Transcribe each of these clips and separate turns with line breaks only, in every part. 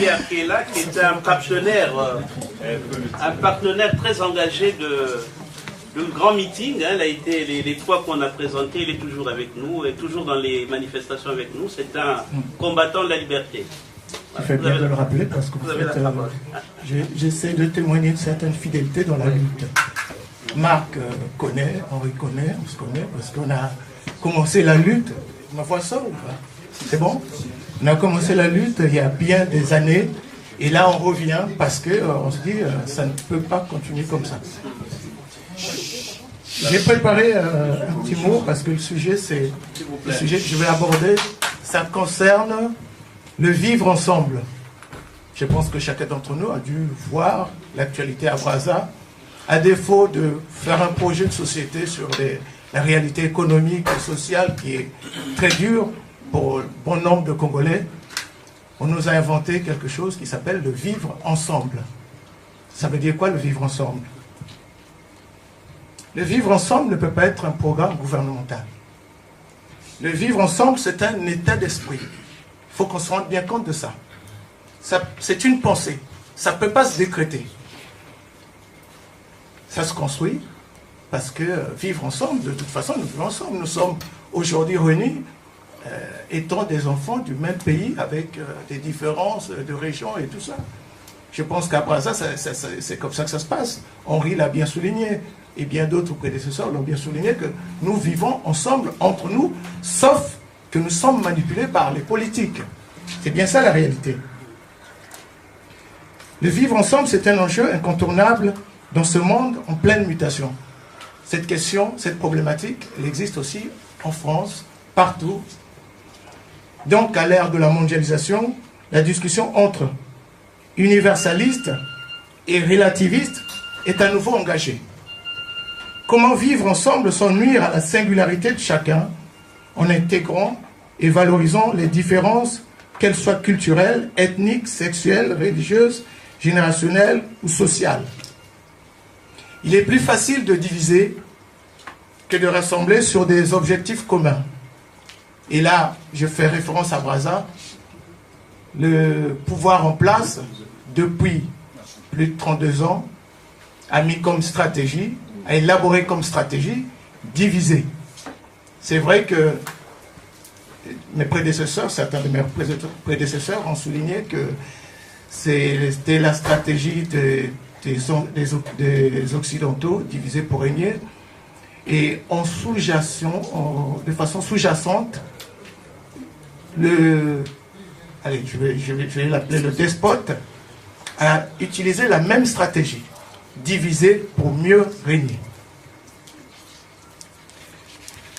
Pierre qui est là, qui est un partenaire très engagé de grand meeting. Hein. Il a été les fois qu'on a présenté, il est toujours avec nous, et toujours dans les manifestations avec nous. C'est un combattant de la liberté.
Tu fais bien de le rappeler parce que j'essaie de témoigner de certaines fidélités dans la lutte. Marc connaît, Henri connaît, on se connaît parce qu'on a commencé la lutte. Ma voix sort ou pas? C'est bon? On a commencé la lutte il y a bien des années et là on revient parce que on se dit ça ne peut pas continuer comme ça. J'ai préparé un petit mot parce que le sujet que je vais aborder, ça concerne le vivre ensemble. Je pense que chacun d'entre nous a dû voir l'actualité à Brazza. À défaut de faire un projet de société sur la réalité économique et sociale qui est très dure pour bon nombre de Congolais, on nous a inventé quelque chose qui s'appelle le vivre ensemble. Ça veut dire quoi le vivre ensemble? Le vivre ensemble ne peut pas être un programme gouvernemental. Le vivre ensemble, c'est un état d'esprit. Il faut qu'on se rende bien compte de ça. C'est une pensée. Ça ne peut pas se décréter. Ça se construit parce que vivre ensemble, de toute façon, nous vivons ensemble. Nous sommes aujourd'hui réunis, étant des enfants du même pays avec des différences de régions et tout ça. Je pense qu'à Brazza, c'est comme ça que ça se passe. Henri l'a bien souligné, et bien d'autres prédécesseurs l'ont bien souligné, que nous vivons ensemble, entre nous, sauf que nous sommes manipulés par les politiques. C'est bien ça la réalité. Le vivre ensemble, c'est un enjeu incontournable dans ce monde en pleine mutation. Cette question, cette problématique, elle existe aussi en France, partout. Donc, à l'ère de la mondialisation, la discussion entre universaliste et relativiste est à nouveau engagée. Comment vivre ensemble sans nuire à la singularité de chacun en intégrant et valorisant les différences, qu'elles soient culturelles, ethniques, sexuelles, religieuses, générationnelles ou sociales. Il est plus facile de diviser que de rassembler sur des objectifs communs. Et là, je fais référence à Brazza, le pouvoir en place, depuis plus de 32 ans, a mis comme stratégie, a élaboré comme stratégie, diviser. C'est vrai que mes prédécesseurs, certains de mes prédécesseurs ont souligné que c'était la stratégie des Occidentaux, diviser pour régner, et en sous-jacent, de façon sous-jacente, allez, je vais l'appeler le despote, a utilisé la même stratégie, diviser pour mieux régner.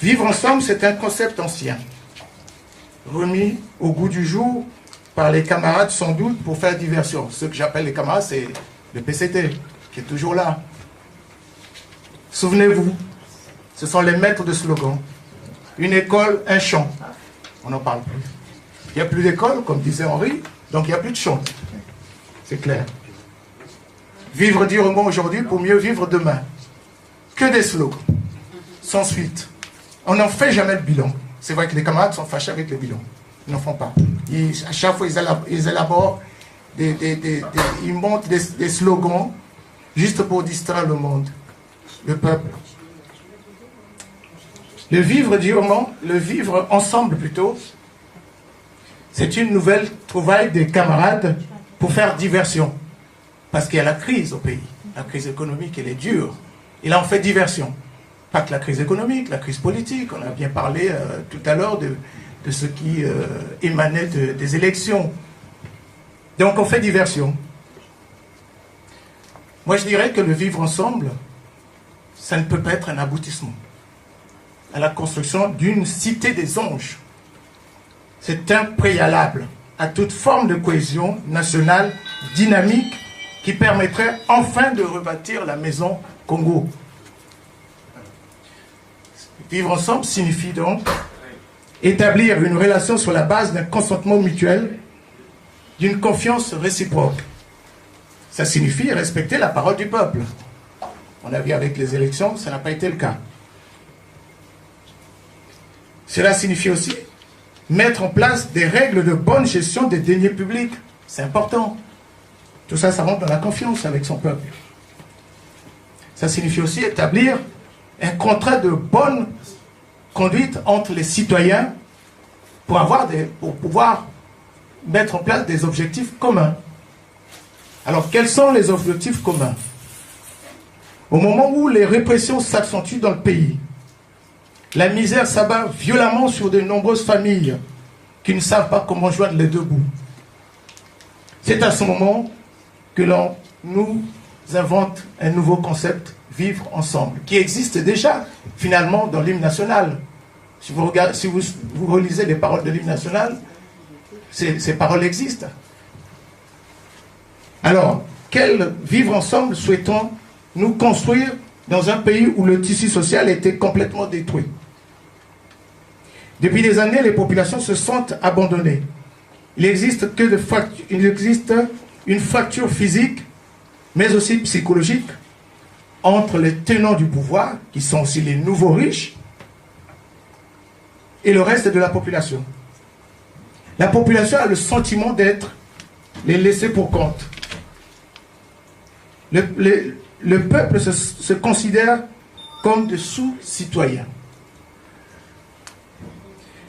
Vivre ensemble, c'est un concept ancien, remis au goût du jour par les camarades sans doute pour faire diversion. Ce que j'appelle les camarades, c'est le PCT, qui est toujours là. Souvenez-vous, ce sont les maîtres de slogan. Une école, un chant. On n'en parle plus. Il n'y a plus d'école, comme disait Henri, donc il n'y a plus de chant. C'est clair. Vivre durement aujourd'hui pour mieux vivre demain. Que des slogans, sans suite. On n'en fait jamais le bilan. C'est vrai que les camarades sont fâchés avec le bilan. Ils n'en font pas. À chaque fois, ils élaborent, ils montent des slogans juste pour distraire le monde, le peuple. Le vivre durement, le vivre ensemble plutôt, c'est une nouvelle trouvaille des camarades pour faire diversion. Parce qu'il y a la crise au pays. La crise économique, elle est dure. Et là, on fait diversion. Pas que la crise économique, la crise politique. On a bien parlé tout à l'heure de ce qui émanait des élections. Donc, on fait diversion. Moi, je dirais que le vivre ensemble, ça ne peut pas être un aboutissement à la construction d'une cité des anges. C'est un préalable à toute forme de cohésion nationale dynamique qui permettrait enfin de rebâtir la maison Congo. Vivre ensemble signifie donc établir une relation sur la base d'un consentement mutuel, d'une confiance réciproque. Ça signifie respecter la parole du peuple. On a vu avec les élections, ça n'a pas été le cas. Cela signifie aussi mettre en place des règles de bonne gestion des deniers publics. C'est important. Tout ça, ça rentre dans la confiance avec son peuple. Ça signifie aussi établir un contrat de bonne conduite entre les citoyens pour pouvoir mettre en place des objectifs communs. Alors, quels sont les objectifs communs? Au moment où les répressions s'accentuent dans le pays, la misère s'abat violemment sur de nombreuses familles qui ne savent pas comment joindre les deux bouts. C'est à ce moment que l'on nous invente un nouveau concept, vivre ensemble, qui existe déjà finalement dans l'hymne national. Si vous relisez les paroles de l'hymne national, ces paroles existent. Alors, quel vivre ensemble souhaitons-nous construire dans un pays où le tissu social était complètement détruit? Depuis des années, les populations se sentent abandonnées. Il existe une fracture physique, mais aussi psychologique, entre les tenants du pouvoir, qui sont aussi les nouveaux riches, et le reste de la population. La population a le sentiment d'être les laissés pour compte. Le peuple se considère comme de sous-citoyens.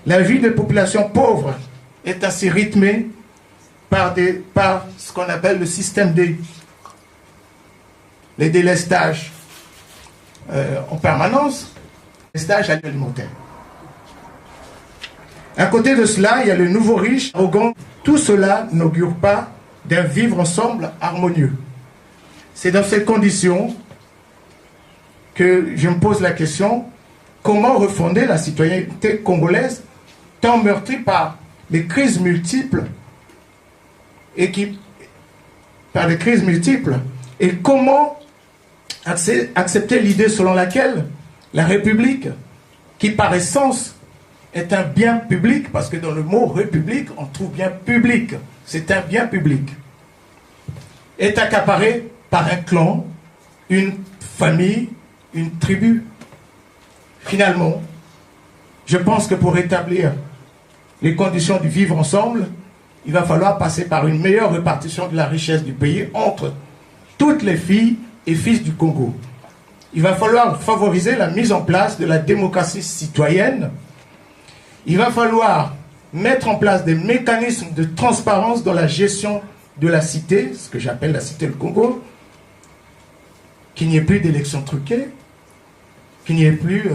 La vie des populations pauvres est assez rythmée par ce qu'on appelle le système les délestages en permanence, les stages alimentaires. À côté de cela, il y a le nouveau riche, arrogant. Tout cela n'augure pas d'un vivre ensemble harmonieux. C'est dans ces conditions que je me pose la question, comment refonder la citoyenneté congolaise tant meurtrie par les crises multiples et comment accepter l'idée selon laquelle la République, qui par essence est un bien public, parce que dans le mot République, on trouve bien public, c'est un bien public, est accaparée par un clan, une famille, une tribu. Finalement, je pense que pour rétablir les conditions du vivre ensemble, il va falloir passer par une meilleure répartition de la richesse du pays entre toutes les filles et fils du Congo. Il va falloir favoriser la mise en place de la démocratie citoyenne. Il va falloir mettre en place des mécanismes de transparence dans la gestion de la cité, ce que j'appelle la cité du Congo, qu'il n'y ait plus d'élections truquées, qu'il n'y ait plus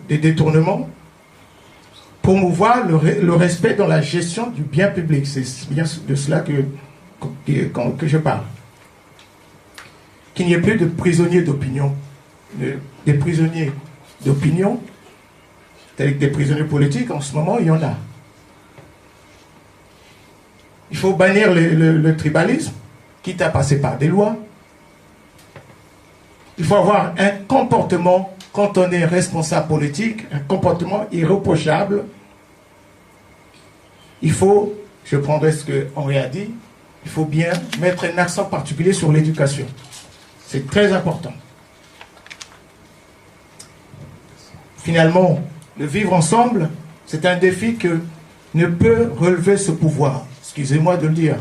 des détournements, promouvoir le respect dans la gestion du bien public. C'est bien de cela que je parle. Qu'il n'y ait plus de prisonniers d'opinion. Des prisonniers d'opinion, tels que des prisonniers politiques, en ce moment, il y en a. Il faut bannir le tribalisme, quitte à passer par des lois. Il faut avoir un comportement, quand on est responsable politique, un comportement irréprochable. Il faut, je prendrai ce que Henri a dit, il faut bien mettre un accent particulier sur l'éducation. C'est très important. Finalement, le vivre ensemble, c'est un défi que ne peut relever ce pouvoir. Excusez-moi de le dire.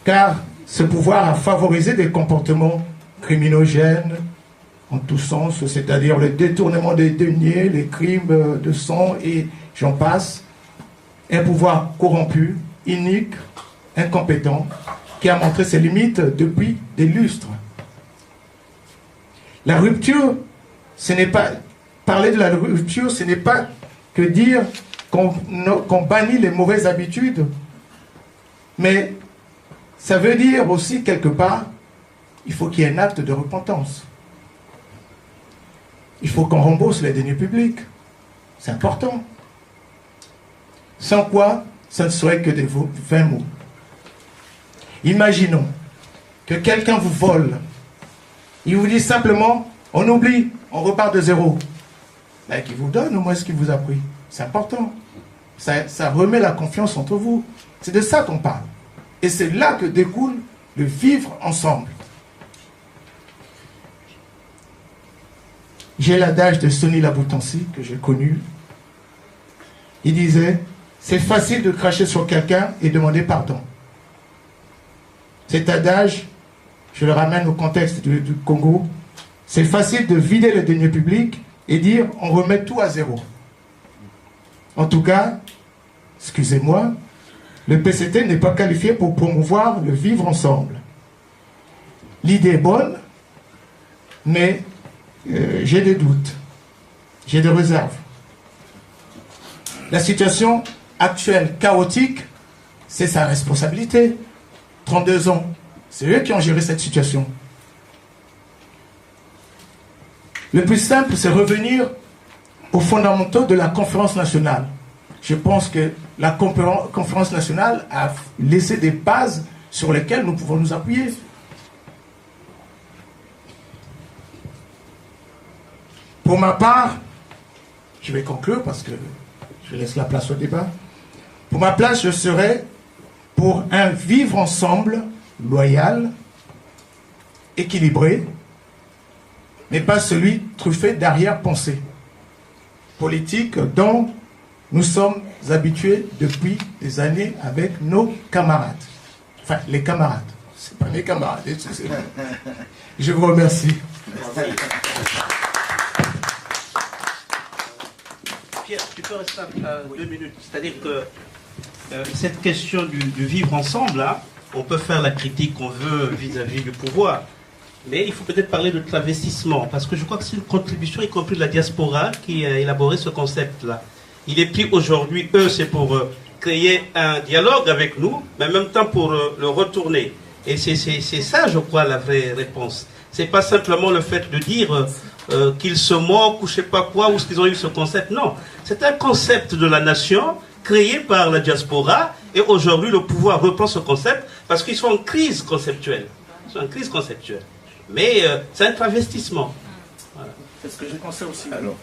Car ce pouvoir a favorisé des comportements criminogènes en tous sens, c'est-à-dire le détournement des deniers, les crimes de sang et j'en passe. Un pouvoir corrompu, inique, incompétent, qui a montré ses limites depuis des lustres. La rupture, ce n'est pas... Parler de la rupture, ce n'est pas que dire qu'on bannit les mauvaises habitudes, mais ça veut dire aussi, quelque part, il faut qu'il y ait un acte de repentance. Il faut qu'on rembourse les deniers publics. C'est important. Sans quoi, ça ne serait que des vains mots. Imaginons que quelqu'un vous vole. Il vous dit simplement, on oublie, on repart de zéro. Là, qu'il vous donne au moins ce qu'il vous a pris. C'est important. Ça remet la confiance entre vous. C'est de ça qu'on parle. Et c'est là que découle le vivre ensemble. J'ai l'adage de Sonny Laboutansi, que j'ai connu. Il disait, c'est facile de cracher sur quelqu'un et demander pardon. Cet adage, je le ramène au contexte du Congo, c'est facile de vider le denier public et dire on remet tout à zéro. En tout cas, excusez-moi, le PCT n'est pas qualifié pour promouvoir le vivre ensemble. L'idée est bonne, mais j'ai des doutes, j'ai des réserves. La situation actuelle, chaotique, c'est sa responsabilité. 32 ans, c'est eux qui ont géré cette situation. Le plus simple, c'est revenir aux fondamentaux de la conférence nationale. Je pense que la conférence nationale a laissé des bases sur lesquelles nous pouvons nous appuyer. Pour ma part, je vais conclure parce que je laisse la place au débat. Pour ma place, je serai pour un vivre ensemble loyal, équilibré, mais pas celui truffé d'arrière-pensée politique dont nous sommes habitués depuis des années avec nos camarades. Enfin, les camarades. C'est pas mes camarades, excusez-moi. Je vous remercie.
Pierre, tu peux rester 2 minutes. C'est-à-dire que cette question du vivre ensemble, hein, on peut faire la critique qu'on veut vis-à-vis du pouvoir, mais il faut peut-être parler de travestissement, parce que je crois que c'est une contribution, y compris de la diaspora, qui a élaboré ce concept-là. Il est pris aujourd'hui, c'est pour créer un dialogue avec nous, mais en même temps pour le retourner. Et c'est ça, je crois, la vraie réponse. C'est pas simplement le fait de dire qu'ils se moquent ou je sais pas quoi, ou qu'ils ont eu ce concept. Non, c'est un concept de la nation créé par la diaspora, et aujourd'hui le pouvoir reprend ce concept parce qu'ils sont en crise conceptuelle. Ils sont en crise conceptuelle. Mais c'est un travestissement. Voilà.
C'est ce que je pensais aussi.
Alors,